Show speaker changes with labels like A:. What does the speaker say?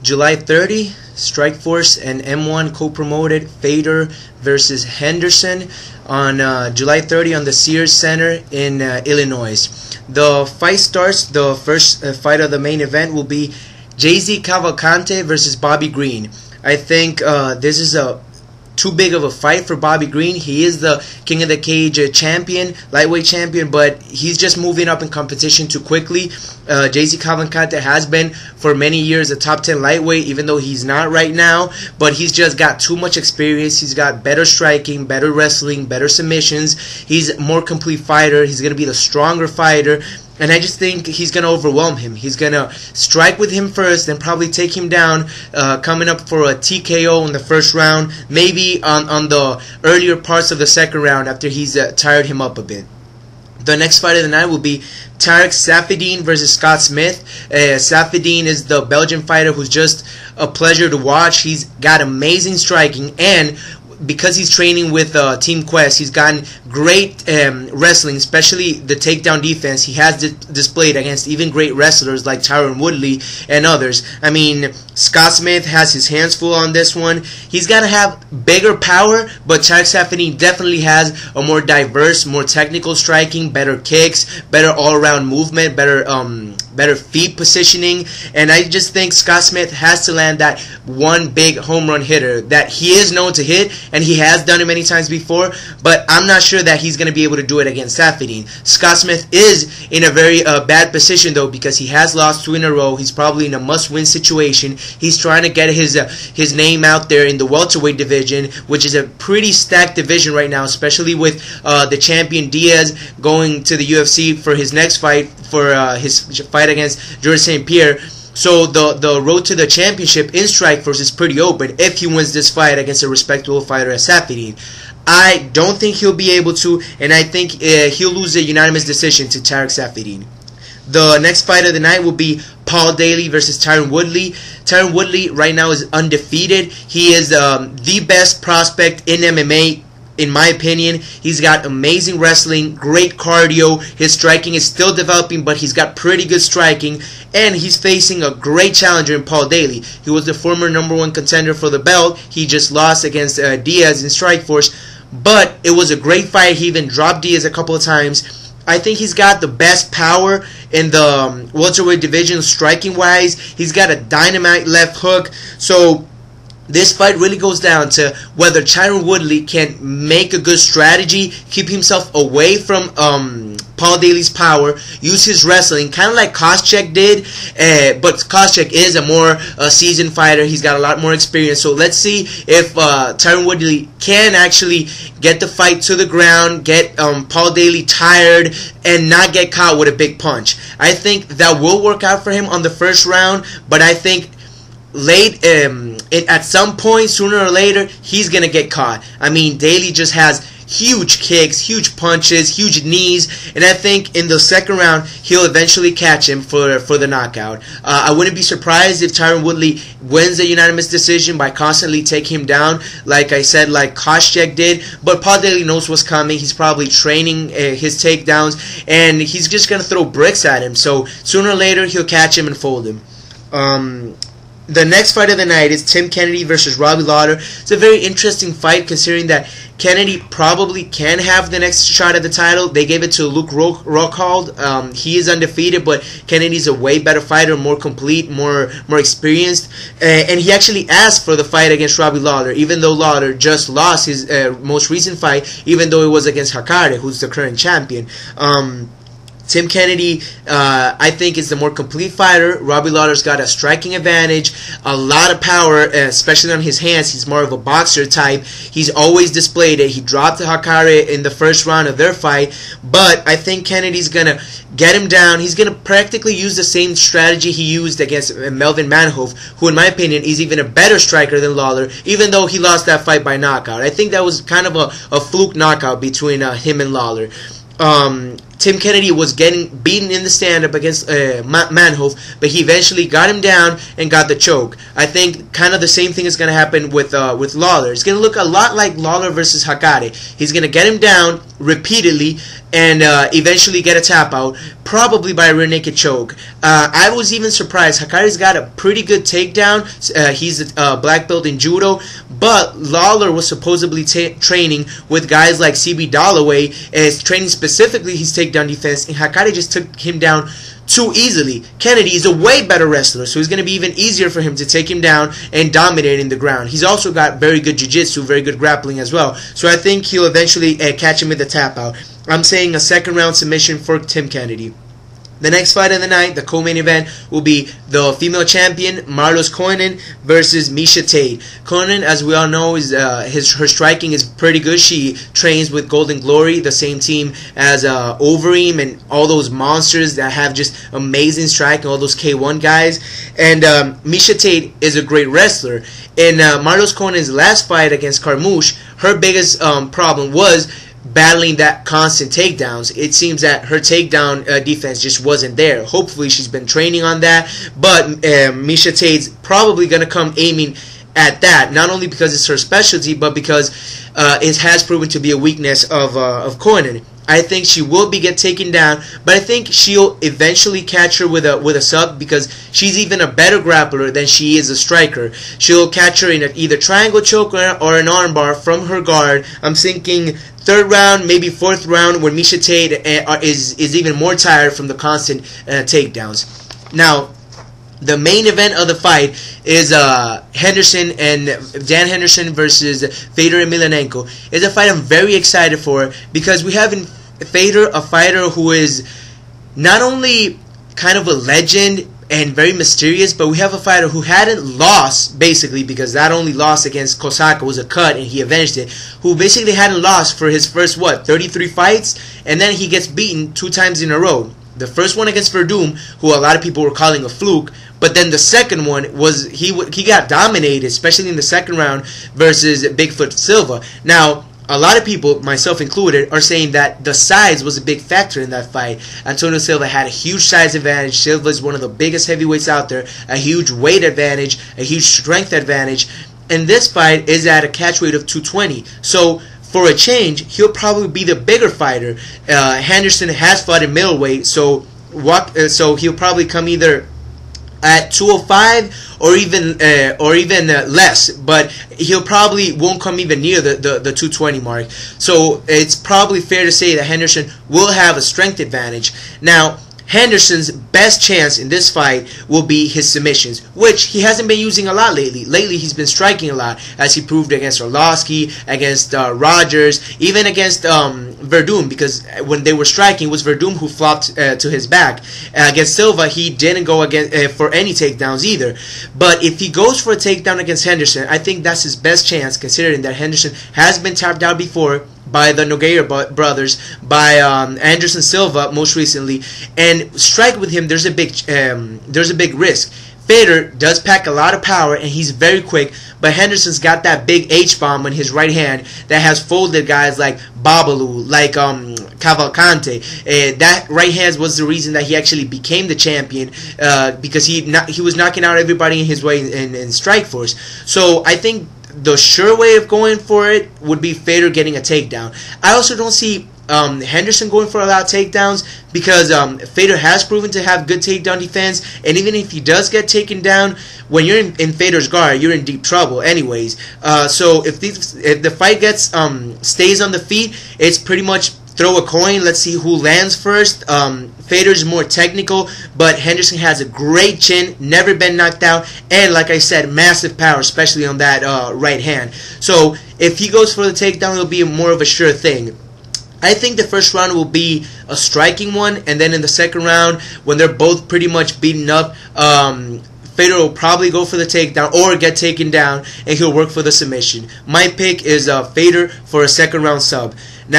A: July 30, Strikeforce and M1 co-promoted Fedor versus Henderson on July 30 on the Sears Center in Illinois. The fight starts. The first fight of the main event will be JZ Cavalcante versus Bobby Green. I think this is too big of a fight for Bobby Green. He is the King of the Cage champion, lightweight champion, but he's just moving up in competition too quickly. JZ Cavalcante has been for many years a top 10 lightweight, even though he's not right now, but he's just got too much experience. He's got better striking, better wrestling, better submissions. He's a more complete fighter. He's going to be the stronger fighter. And I just think he's going to overwhelm him. He's going to strike with him first and probably take him down, coming up for a TKO in the first round, maybe on the earlier parts of the second round after he's tired him up a bit. The next fight of the night will be Tarek Saffiedine versus Scott Smith. Saffiedine is the Belgian fighter who's just a pleasure to watch. He's got amazing striking, and because he's training with Team Quest, he's gotten great wrestling, especially the takedown defense he has displayed against even great wrestlers like Tyron Woodley and others. I mean, Scott Smith has his hands full on this one. He's got to have bigger power, but Tarek Saffiedine definitely has a more diverse, more technical striking, better kicks, better all-around movement, better feet positioning, and I just think Scott Smith has to land that one big home run hitter that he is known to hit, and he has done it many times before, but I'm not sure that he's going to be able to do it against Saffiedine. Scott Smith is in a very bad position, though, because he has lost 2 in a row. He's probably in a must-win situation. He's trying to get his name out there in the welterweight division, which is a pretty stacked division right now, especially with the champion Diaz going to the UFC for his next fight, for his fight against Georges St. Pierre. So the road to the championship in Strikeforce is pretty open if he wins this fight against a respectable fighter as Saffiedine. I don't think he'll be able to, and I think he'll lose a unanimous decision to Tarek Saffiedine. The next fight of the night will be Paul Daley versus Tyron Woodley. Tyron Woodley right now is undefeated. He is the best prospect in MMA. In my opinion, he's got amazing wrestling, great cardio. His striking is still developing, but he's got pretty good striking. And he's facing a great challenger in Paul Daley. He was the former #1 contender for the belt. He just lost against Diaz in Strikeforce. But it was a great fight. He even dropped Diaz a couple of times. I think he's got the best power in the welterweight division striking-wise. He's got a dynamite left hook. So this fight really goes down to whether Tyron Woodley can make a good strategy, keep himself away from Paul Daley's power, use his wrestling, kind of like Koscheck did, but Koscheck is a more seasoned fighter. He's got a lot more experience. So let's see if Tyron Woodley can actually get the fight to the ground, get Paul Daley tired, and not get caught with a big punch. I think that will work out for him on the first round, but I think late at some point, sooner or later, he's gonna get caught. I mean, Daley just has huge kicks, huge punches, huge knees, and I think in the second round he'll eventually catch him for the knockout. I wouldn't be surprised if Tyron Woodley wins a unanimous decision by constantly taking him down, like I said, like Koscheck did. But Paul Daley knows what's coming. He's probably training his takedowns, and he's just gonna throw bricks at him. So sooner or later he'll catch him and fold him. The next fight of the night is Tim Kennedy versus Robbie Lawler. It's a very interesting fight considering that Kennedy probably can have the next shot at the title. They gave it to Luke Rockhold. He is undefeated, but Kennedy's a way better fighter, more complete, more experienced. And he actually asked for the fight against Robbie Lawler, even though Lawler just lost his most recent fight, even though it was against Hakare, who's the current champion. Tim Kennedy, I think, is the more complete fighter. Robbie Lawler's got a striking advantage, a lot of power, especially on his hands. He's more of a boxer type. He's always displayed it. He dropped Hakare in the first round of their fight, but I think Kennedy's going to get him down. He's going to practically use the same strategy he used against Melvin Manhoef, who, in my opinion, is even a better striker than Lawler, even though he lost that fight by knockout. I think that was kind of a fluke knockout between him and Lawler. Tim Kennedy was getting beaten in the stand-up against Manhoef, but he eventually got him down and got the choke. I think kind of the same thing is going to happen with Lawler. It's going to look a lot like Lawler versus Hakare. He's going to get him down repeatedly and eventually get a tap out, probably by a rear naked choke. I was even surprised. Hakare's got a pretty good takedown. He's a black belt in judo, but Lawler was supposedly training with guys like CB Dalloway, as training specifically his takedown defense, and Hakare just took him down too easily. Kennedy is a way better wrestler, so it's going to be even easier for him to take him down and dominate in the ground. He's also got very good jiu-jitsu, very good grappling as well, so I think he'll eventually catch him with a tap out. I'm saying a second round submission for Tim Kennedy. The next fight of the night, the co-main event, will be the female champion Marlos Koenen versus Miesha Tate. Koenen, as we all know, is her striking is pretty good. She trains with Golden Glory, the same team as Overeem and all those monsters that have just amazing striking, all those K1 guys. And Miesha Tate is a great wrestler. In Marlos Koenen's last fight against Carmouche, her biggest problem was battling that constant takedowns. It seems that her takedown defense just wasn't there. Hopefully she's been training on that, but Miesha Tate's probably going to come aiming at that, not only because it's her specialty, but because it has proven to be a weakness of Koenen. I think she will get taken down, but I think she'll eventually catch her with a sub, because she's even a better grappler than she is a striker. She'll catch her in either triangle choke or an armbar from her guard. I'm thinking third round, maybe fourth round, where Miesha Tate is even more tired from the constant takedowns. Now, the main event of the fight is Henderson and Dan Henderson versus Fedor Emelianenko. It's a fight I'm very excited for, because we have in Fedor a fighter who is not only kind of a legend and very mysterious, but we have a fighter who hadn't lost, basically, because that only loss against Kosaka was a cut and he avenged it, who basically hadn't lost for his first, 33 fights, and then he gets beaten 2 times in a row. The first one against Verdum, who a lot of people were calling a fluke, but then the second one was he got dominated, especially in the second round versus Bigfoot Silva. Now, a lot of people, myself included, are saying that the size was a big factor in that fight. Antonio Silva had a huge size advantage. Silva is one of the biggest heavyweights out there. A huge weight advantage, a huge strength advantage. And this fight is at a catch weight of 220. So, for a change, he'll probably be the bigger fighter. Henderson has fought in middleweight, so he'll probably come either at 205 or even less, but he'll probably won't come even near the 220 mark. So it's probably fair to say that Henderson will have a strength advantage. Now, Henderson's best chance in this fight will be his submissions, which he hasn't been using a lot lately. Lately, he's been striking a lot, as he proved against Orlovsky, against Rogers, even against Verdum, because when they were striking, it was Verdum who flopped to his back. Against Silva, he didn't go for any takedowns either. But if he goes for a takedown against Henderson, I think that's his best chance, considering that Henderson has been tapped out before by the Nogueira brothers, by Anderson Silva most recently, and strike with him, there's a big risk. Fedor does pack a lot of power and he's very quick, but Henderson's got that big H-bomb in his right hand that has folded guys like Babalu, like Cavalcante. That right hand was the reason that he actually became the champion, because he was knocking out everybody in his way in Strikeforce. So I think the sure way of going for it would be Fedor getting a takedown. I also don't see Henderson going for a lot of takedowns, because Fedor has proven to have good takedown defense, and even if he does get taken down, when you're in Fedor's guard, you're in deep trouble anyways. So if the fight stays on the feet, it's pretty much throw a coin. Let's see who lands first. Fedor's more technical, but Henderson has a great chin, never been knocked out, and like I said, massive power, especially on that right hand. So if he goes for the takedown, it'll be more of a sure thing. I think the first round will be a striking one, and then in the second round, when they're both pretty much beaten up, Fedor will probably go for the takedown or get taken down, and he'll work for the submission. My pick is Fedor for a second round sub. Now,